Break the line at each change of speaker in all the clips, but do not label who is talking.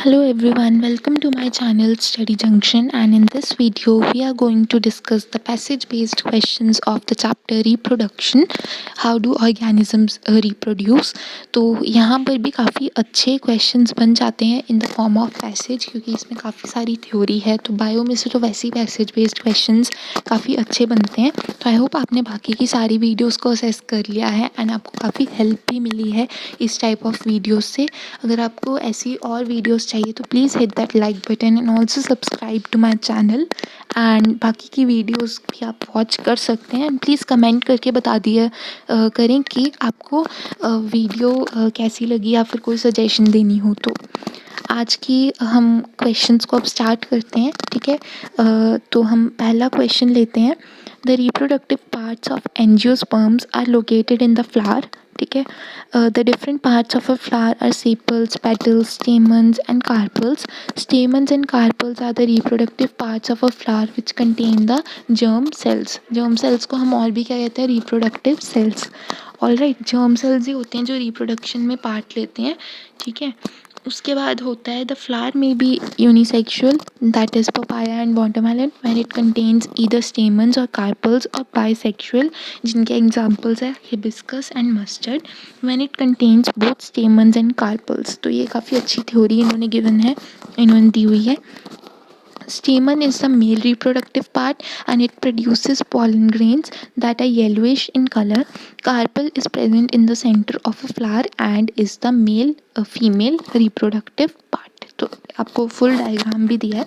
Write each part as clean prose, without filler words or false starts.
Hello everyone, welcome to my channel Study Junction, and in this video we are going to discuss the passage based questions of the chapter Reproduction. How do organisms reproduce? तो यहाँ पर भी काफ़ी अच्छे questions बन जाते हैं in the form of passage, क्योंकि इसमें काफ़ी सारी थ्योरी है। तो बायो में से तो वैसे ही passage based questions काफ़ी अच्छे बनते हैं। तो आई होप आपने बाकी की सारी वीडियोस को असेस कर लिया है एंड आपको काफ़ी हेल्प भी मिली है इस टाइप ऑफ वीडियोस से। अगर आपको ऐसी और वीडियोस चाहिए तो please hit that like button and also subscribe to my channel. And बाकी की वीडियोस भी आप वॉच कर सकते हैं एंड प्लीज़ कमेंट करके बता दिया करें कि आपको वीडियो कैसी लगी या फिर कोई सजेशन देनी हो तो। आज की हम क्वेश्चंस को अब स्टार्ट करते हैं, ठीक है। तो हम पहला क्वेश्चन लेते हैं। The reproductive parts of angiosperms are located in the flower, ठीक है। The different parts of a flower are sepals, petals, stamens and carpels. Stamens and carpels are the reproductive parts of a flower which contain the germ cells. germ cells को हम और भी क्या कहते हैं? reproductive cells. Alright, germ cells ही होते हैं जो reproduction में पार्ट लेते हैं, ठीक है। उसके बाद होता है द फ्लावर में be unisexual, that is papaya and watermelon, when it contains either stamens or carpels, और बाइसेक्सुअल जिनके एग्जांपल्स है hibiscus and mustard, when it contains both stamens and carpels. तो ये काफ़ी अच्छी थ्योरी इन्होंने गिवन है, इन्होंने दी हुई है। Stamen is the male reproductive part and it produces pollen grains that are yellowish in color. Carpel is present in the center of a flower and is the female reproductive part. तो आपको full diagram भी दिया है।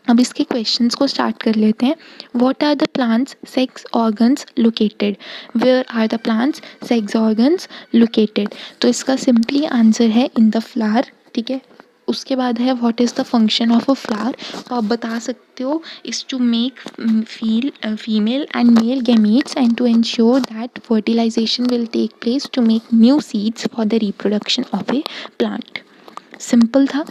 अब इसके questions को start कर लेते हैं। What are the plants sex organs located? Where are the plants sex organs located? तो इसका सिंपली आंसर है in the flower, ठीक है। उसके बाद है what is the function of a flower. तो आप बता सकते हो is to make female and male gametes and to ensure that fertilization will take place to make new seeds for the reproduction of a plant. Simple था।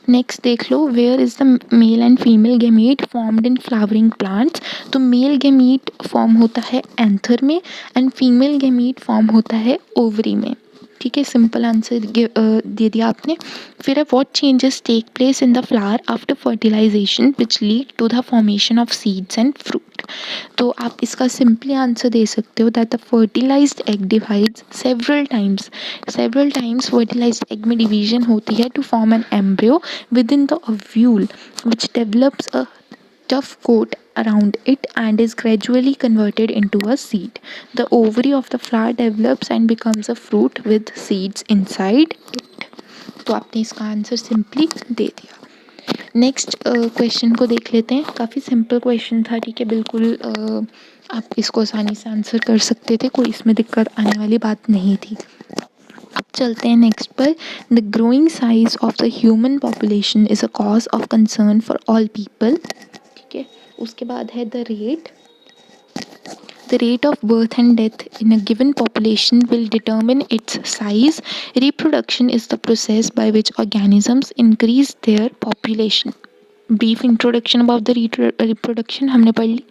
Next देख लो, where is the male and female gamete formed in flowering plants. तो male gamete form होता है anther में and female gamete form होता है ovary में, ठीक है। सिंपल आंसर दे दिया आपने। फिर है what changes take place in the flower after fertilization which lead to the formation of seeds and fruit. तो आप इसका सिंपली आंसर दे सकते हो that the fertilized egg divides several times fertilized egg में डिवीजन होती है to form an embryo within the ovule which develops a tough coat around it and is gradually converted into a seed. The ovary of the flower develops and becomes a fruit with seeds inside it. तो आपने इसका answer simply दे दिया। Next question को देख लेते हैं। काफ़ी simple question था, ठीक है। बिल्कुल आप इसको आसानी से आंसर कर सकते थे, कोई इसमें दिक्कत आने वाली बात नहीं थी। अब चलते हैं नेक्स्ट पर। The growing size of the human population is a cause of concern for all people, ठीक है। उसके बाद है the rate of birth and death in a given population will determine its size. Reproduction is the process by which organisms increase their population. Brief introduction about the reproduction हमने पढ़ ली।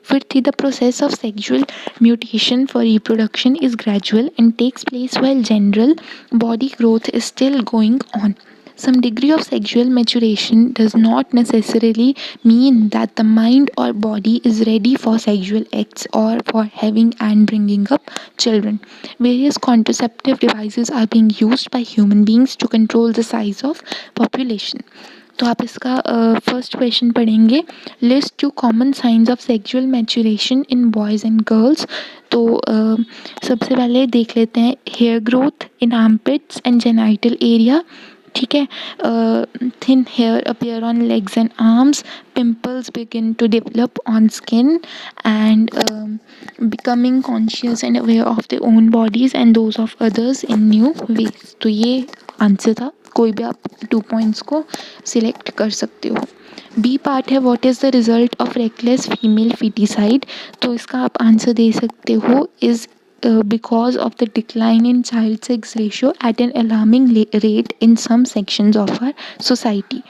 फिर थी the process of sexual mutation for reproduction is gradual and takes place while general body growth is still going on. Some degree of sexual maturation does not necessarily mean that the mind or body is ready for sexual acts or for having and bringing up children. Various contraceptive devices are being used by human beings to control the size of population. तो आप इसका first question पढ़ेंगे। List 2 common signs of sexual maturation in boys and girls. तो सबसे पहले देख लेते हैं hair growth in armpits and genital area, ठीक है। Thin hair appear on legs and arms, pimples begin to develop on skin and becoming conscious and aware of their own bodies and those of others in new ways. तो ये answer था। कोई भी आप 2 points को select कर सकते हो। बी पार्ट है what is the result of reckless female foeticide. तो इसका आप आंसर दे सकते हो is because of the decline in child sex ratio at an alarming rate in some sections of our society.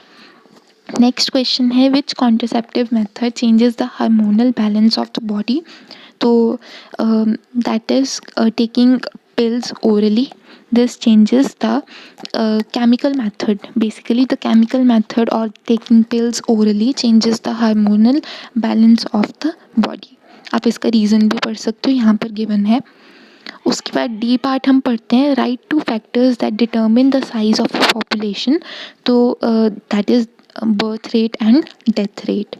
Next question है which contraceptive method changes the hormonal balance of the body. तो that is taking pills orally, This changes the chemical method. Basically, the chemical method or taking pills orally changes the hormonal balance of the body. आप इसका reason भी पढ़ सकते हो, यहाँ पर given है. उसके बाद डी पार्ट हम पढ़ते हैं, write two factors that determine the size of population. तो that is birth rate and death rate.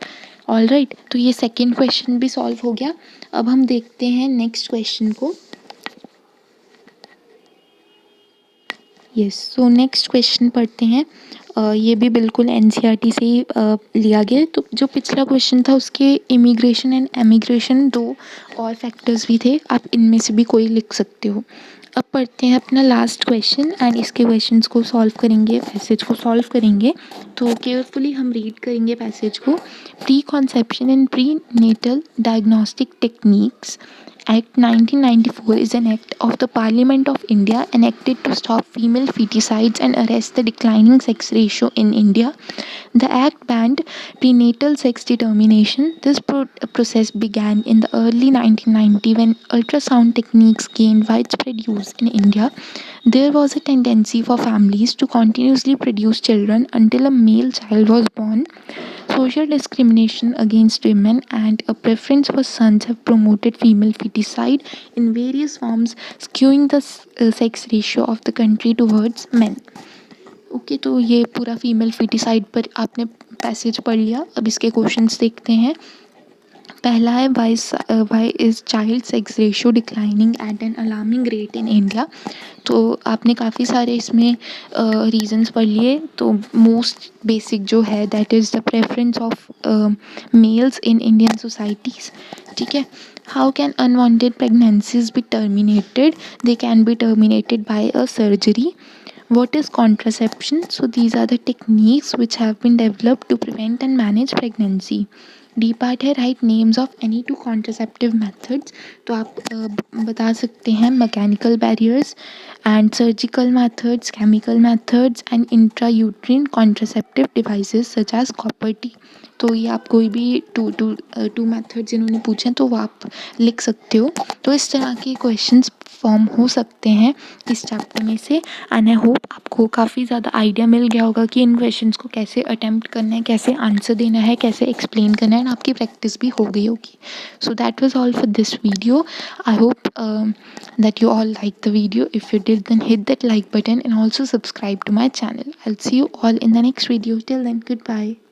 All right, तो ये सेकेंड क्वेश्चन भी सॉल्व हो गया. अब हम देखते हैं नेक्स्ट क्वेश्चन को. यस, सो नेक्स्ट क्वेश्चन पढ़ते हैं. ये भी बिल्कुल एनसीईआरटी से ही लिया गया है. तो जो पिछला क्वेश्चन था उसके इमिग्रेशन एंड एमिग्रेशन 2 और फैक्टर्स भी थे. आप इनमें से भी कोई लिख सकते हो. अब पढ़ते हैं अपना लास्ट क्वेश्चन एंड इसके क्वेश्चंस को सॉल्व करेंगे, पैसेज को सॉल्व करेंगे. तो केयरफुली हम रीड करेंगे पैसेज को. Preconception and prenatal diagnostic techniques Act 1994 is an act of the Parliament of India enacted to stop female feticides and arrest the declining sex ratio in India. The act banned prenatal sex determination. This process began in the early 1990s when ultrasound techniques gained widespread use in India. There was a tendency for families to continuously produce children until a male child was born. Social discrimination against women and a preference for sons have promoted female feticide in various forms, skewing the sex ratio of the country towards men. Okay, तो ये पूरा female foeticide पर आपने passage पढ़ लिया. अब इसके questions देखते हैं. पहला है why is child sex ratio declining at an alarming rate in India. तो आपने काफ़ी सारे इसमें रीजंस पढ़ लिए. तो मोस्ट बेसिक जो है that is the preference of males in Indian societies. ठीक है. How can unwanted pregnancies be terminated? They can be terminated bye a surgery. What is contraception? So these are the techniques which have been developed to prevent and manage pregnancy. D part है write names of any two contraceptive methods. तो आप बता सकते हैं mechanical barriers and surgical methods, chemical methods and intrauterine contraceptive devices such as copper T. तो ये आप कोई भी टू मेथड्स इन्होंने पूछे तो वो आप लिख सकते हो. तो इस तरह के क्वेश्चंस फॉर्म हो सकते हैं इस चैप्टर में से. एंड आई होप आपको काफ़ी ज़्यादा आइडिया मिल गया होगा कि इन क्वेश्चंस को कैसे अटेम्प्ट करना है, कैसे आंसर देना है, कैसे एक्सप्लेन करना है. एंड आपकी प्रैक्टिस भी हो गई होगी. So that was all for this video. I hope that you all like the video. If you did, then hit that like button and also subscribe to my channel. I'll see you all in the next video. Till then, goodbye.